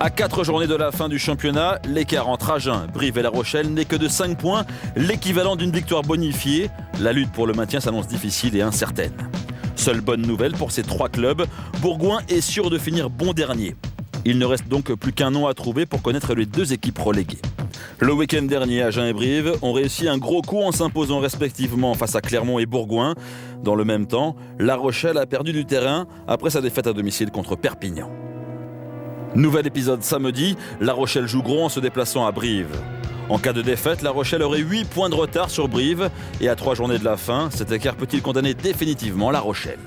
À 4 journées de la fin du championnat, l'écart entre Agen, Brive et La Rochelle n'est que de 5 points, l'équivalent d'une victoire bonifiée. La lutte pour le maintien s'annonce difficile et incertaine. Seule bonne nouvelle pour ces 3 clubs, Bourgoin est sûr de finir bon dernier. Il ne reste donc plus qu'un nom à trouver pour connaître les 2 équipes reléguées. Le week-end dernier, Agen et Brive ont réussi un gros coup en s'imposant respectivement face à Clermont et Bourgoin. Dans le même temps, La Rochelle a perdu du terrain après sa défaite à domicile contre Perpignan. Nouvel épisode samedi, La Rochelle joue gros en se déplaçant à Brive. En cas de défaite, La Rochelle aurait 8 points de retard sur Brive. Et à 3 journées de la fin, cet écart peut-il condamner définitivement La Rochelle ?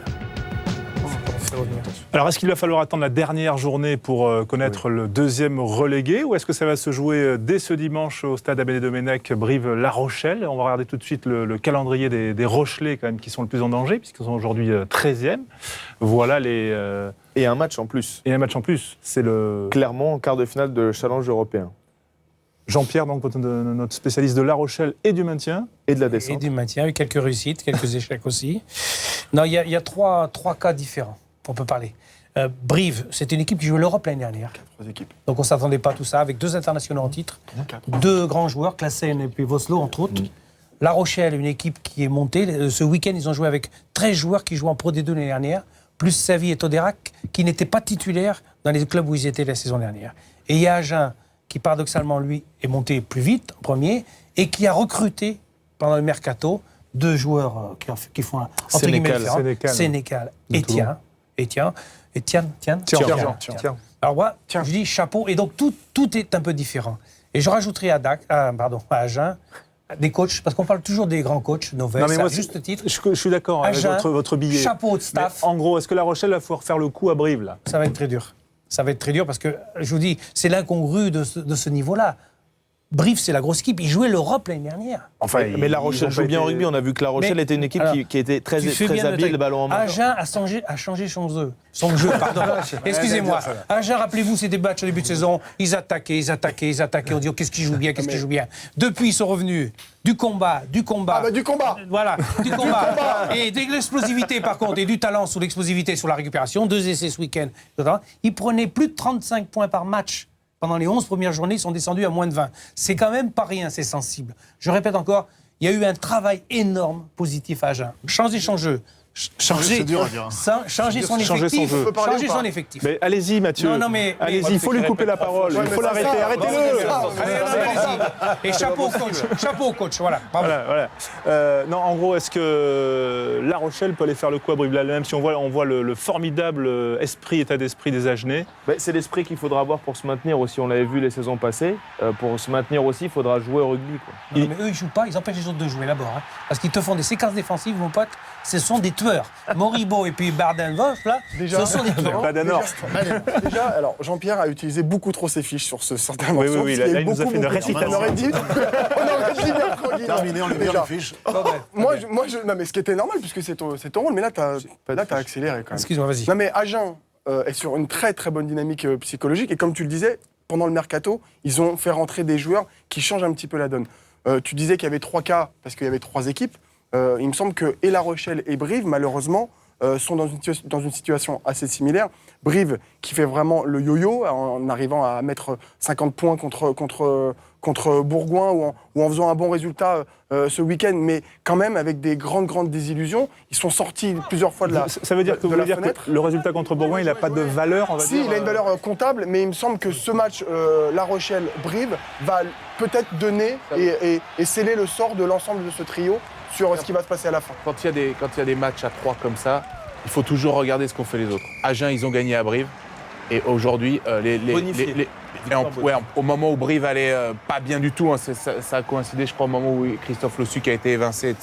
Alors, est-ce qu'il va falloir attendre la dernière journée pour connaître le deuxième relégué, ou est-ce que ça va se jouer dès ce dimanche au stade Amélie-Domenech, Brive-La Rochelle? On va regarder tout de suite le calendrier des Rochelais quand même, qui sont le plus en danger, puisqu'ils sont aujourd'hui 13e. Voilà les... Et un match en plus. Et un match en plus, c'est le... Clermont en quart de finale de challenge européen. Jean-Pierre, donc notre spécialiste de La Rochelle et du maintien. Et de la descente. Et du maintien, avec quelques réussites, quelques échecs aussi. Non, il y a trois cas différents. On peut parler. Brive, c'était une équipe qui jouait l'Europe l'année dernière. 3 équipes. Donc on ne s'attendait pas à tout ça, avec 2 internationaux en titre, 2 grands joueurs, Classen et puis Voslo, entre autres. La Rochelle, une équipe qui est montée. Ce week-end, ils ont joué avec 13 joueurs qui jouent en Pro D2 l'année dernière, plus Savi et Toderac, qui n'étaient pas titulaires dans les clubs où ils étaient la saison dernière. Et il y a Agen, qui paradoxalement, lui, est monté plus vite, en premier, et qui a recruté, pendant le mercato, 2 joueurs qui font un... Sénécal et Tian. Alors moi, je dis chapeau. Et donc, tout est un peu différent. Et je rajouterai à Agen, des coachs, parce qu'on parle toujours des grands coachs, Novès, à juste titre. Je suis d'accord avec votre billet. Chapeau de staff. Mais en gros, est-ce que La Rochelle va pouvoir faire le coup à Brive, là? Ça va être très dur. Ça va être très dur parce que, je vous dis, c'est l'incongru de ce niveau-là. Brive, c'est la grosse équipe. Ils jouaient l'Europe l'année dernière. Enfin, mais La Rochelle joue bien au rugby. On a vu que La Rochelle était une équipe qui était très habile, ballon en main. Agen a changé son jeu. Pardon. Excusez-moi. Agen, rappelez-vous, c'était match au début de saison. Ils attaquaient. On dit, oh, qu'est-ce qu'ils jouent bien. Depuis, ils sont revenus. Du combat. Voilà, du combat. Et de l'explosivité, par contre, et du talent sur l'explosivité, sur la récupération. 2 essais ce week-end. Ils prenaient plus de 35 points par match. Pendant les 11 premières journées, ils sont descendus à moins de 20. C'est quand même pas rien, c'est sensible. Je répète encore, il y a eu un travail énorme positif à Agen. Changer son jeu. Changer son effectif. Mais allez-y, Mathieu. Allez-y, il faut lui couper la parole. Il faut l'arrêter. Arrêtez-le. Et chapeau au coach. Voilà. Non, en gros, est-ce que La Rochelle peut aller faire le coup à Brive, là, même si on voit le formidable état d'esprit des Agenais? C'est l'esprit qu'il faudra avoir pour se maintenir aussi. On l'avait vu les saisons passées. Pour se maintenir aussi, il faudra jouer au rugby. Non, mais eux, ils jouent pas. Ils empêchent les autres de jouer d'abord. Parce qu'ils te font des séquences défensives, mon pote. Ce sont des tueurs. Moribo et puis Bardenhoff, là, ce sont des tueurs. Déjà, alors, Jean-Pierre a utilisé beaucoup trop ses fiches sur ce certain morceau. Oui, là, il nous a fait une récitation. On aurait dit d'être tranquille. Terminé, on lui met la fiche. Non, mais ce qui était normal, puisque c'est ton rôle, mais là, t'as accéléré quand même. Excuse-moi, vas-y. Non, mais Agen est sur une très très bonne dynamique psychologique, et comme tu le disais, pendant le mercato, ils ont fait rentrer des joueurs qui changent un petit peu la donne. Tu disais qu'il y avait 3 cas, parce qu'il y avait 3 équipes. Il me semble que et La Rochelle et Brive, malheureusement, sont dans une situation assez similaire. Brive, qui fait vraiment le yo-yo, en arrivant à mettre 50 points contre Bourgoin, ou en faisant un bon résultat ce week-end, mais quand même avec des grandes désillusions. Ils sont sortis plusieurs fois de la fenêtre. Ça veut dire que le résultat contre Bourgoin, il n'a pas de valeur, on va dire. Si, il a une valeur comptable, mais il me semble que ce match La Rochelle-Brive va peut-être donner et sceller le sort de l'ensemble de ce trio sur ce qui va se passer à la fin. Quand il y a des matchs à 3 comme ça, il faut toujours regarder ce qu'ont fait les autres. Agen, ils ont gagné à Brive. Et aujourd'hui, au moment où Brive allait pas bien du tout, ça a coïncidé, je crois, au moment où Christophe Lossuc a été évincé.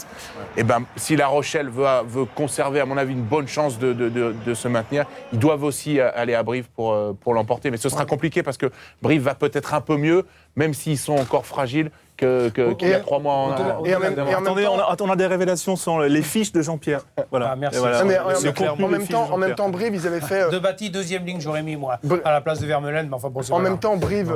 Et si La Rochelle veut conserver, à mon avis, une bonne chance de se maintenir, ils doivent aussi aller à Brive pour l'emporter. Mais ce sera compliqué parce que Brive va peut-être un peu mieux, même s'ils sont encore fragiles, qu'il y a 3 mois. Attendez, on a des révélations sur les fiches de Jean-Pierre. Voilà. Merci. En même temps, Brive, ils avaient fait... De Bati, 2e ligne, j'aurais mis, moi, à la place de Vermeulen. Mais enfin, en même temps, Brive,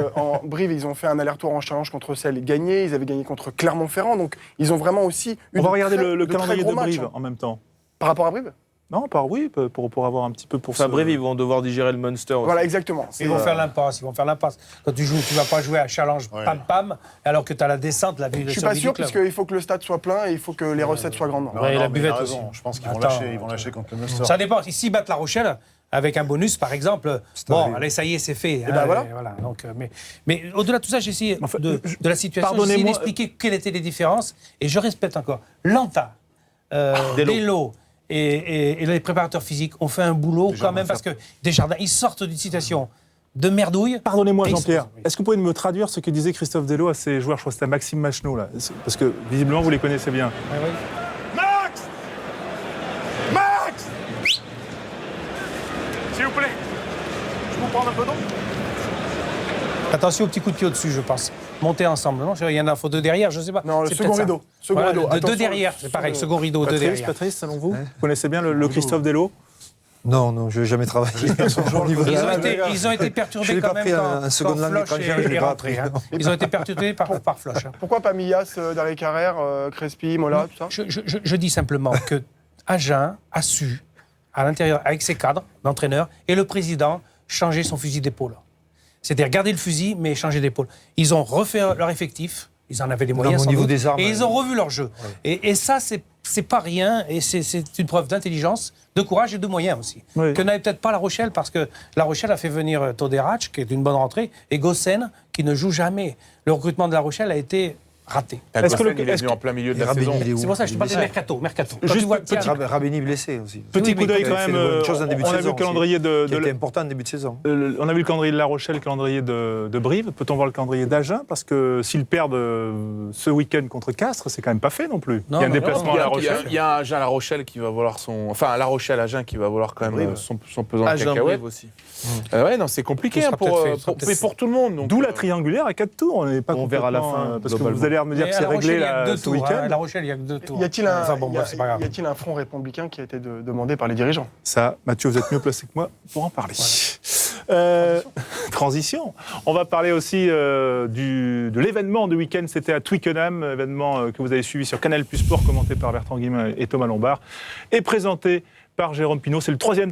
ils ont fait un aller-retour en challenge contre Celle et gagné. Ils avaient gagné contre Clermont-Ferrand. Donc, ils ont vraiment aussi... On va regarder le calendrier de Brive en même temps. Par rapport à Brive ? Non, oui, pour avoir un petit peu pour Enfin, bref, ils vont devoir digérer le Munster aussi. Voilà, exactement. Ils vont faire l'impasse. Quand tu vas pas jouer à challenge pam-pam, alors que tu as la descente, la ville de Je suis pas sûr, puisqu'il faut que le stade soit plein et il faut que les recettes soient grandes. Ouais, et la buvette raison. aussi. Je pense qu'ils Attends, vont lâcher contre le Munster. Ça dépend. S'ils battent La Rochelle, avec un bonus, par exemple, bon, arrivé. allez, ça y est, c'est fait. Et ben voilà. Donc, mais au-delà de tout ça, j'ai essayé Enfin, de la situation, j'ai essayé d'expliquer quelles étaient les différences. Et je répète encore, Lanta, Delo et les préparateurs physiques ont fait un boulot quand même, parce que Desjardins, ils sortent d'une situation de merdouille. Pardonnez-moi, Et ils Jean-Pierre, sont- est-ce que vous pouvez me traduire ce que disait Christophe Delo à ses joueurs? Je crois que c'était Maxime Macheneau, là. Parce que, visiblement, vous les connaissez bien. Ouais, ouais. Max! Max! S'il vous plaît, je peux prendre un peu d'eau? Attention au petit coup de pied au-dessus, je pense. Monter ensemble, non? Il y en a, faut deux derrière, je sais pas. Non, le C'est second peut-être ça. rideau. Second Voilà, rideau. deux Attention, derrière, c'est pareil, second rideau, deux derrière. Patrice, selon vous? Vous connaissez bien le Christophe Delo? Non, je n'ai jamais travaillé au niveau de Ils la ont, ils ont été perturbés Je n'ai quand pas même pris quand, un seconde quand langue Floch étrangère, je est l'ai pas rentré. appris, Hein. Ils ont été perturbés par Floch. Hein. Pourquoi pas Millas, Derek Carrère, Crespi, Mola, tout ça? Je dis simplement que Agen a su, à l'intérieur, avec ses cadres, l'entraîneur et le président, changer son fusil d'épaule. C'est-à-dire garder le fusil, mais changer d'épaule. Ils ont refait leur effectif, ils en avaient les moyens au sans niveau doute, des armes, et ils ont revu leur jeu. Et ça, c'est pas rien, et c'est une preuve d'intelligence, de courage et de moyens aussi. Oui. Que n'avait peut-être pas La Rochelle, parce que La Rochelle a fait venir Toderac, qui est une bonne rentrée, et Gossen, qui ne joue jamais. Le recrutement de La Rochelle a été raté. Est-ce que le- Il est est-ce venu en plein milieu de la Rabeni, saison. il est où? C'est pour ça que je te parle des mercato. Quand Juste tu vois, petit- tiens, Rabeni blessé aussi. Petit Oui, coup mais d'œil il quand a fait même. de bonnes choses en début de On a vu saison le calendrier qui a été important en début de saison. on a vu le calendrier de La Rochelle, le calendrier de Brive. Peut-on voir le calendrier d'Agen? Parce que s'ils perdent ce week-end contre Castres, c'est quand même pas fait non plus. Non, il y a un non, déplacement Il y à a- La il y a- Rochelle. il y a Agen La Rochelle qui va vouloir son. Enfin, La Rochelle Agen qui va vouloir quand même son pesant de Agen cacahuètes. Brive aussi. Ouais, non, c'est compliqué Ce hein, sera pour, peut-être fait, ce sera pour, peut-être mais pour tout le monde. Donc, D'où la triangulaire à 4 tours. On n'est pas On verra à la complètement, fin, parce que globalement. vous allez me dire mais que à c'est La réglé Rochelle, il y a là, que deux ce tours. week-end. À La Rochelle, il y a que 2 tours. Y a-t-il un, Enfin bon, bref, c'est pas grave. y a-t-il un front républicain qui a été demandé par les dirigeants? Ça, Mathieu, vous êtes mieux placé que moi pour en parler. Transition. On va parler aussi de l'événement du week-end. C'était à Twickenham, événement que vous avez suivi sur Canal+ Sport, commenté par Bertrand Guillemin et Thomas Lombard, et présenté par Jérôme Pinault. C'est le 3e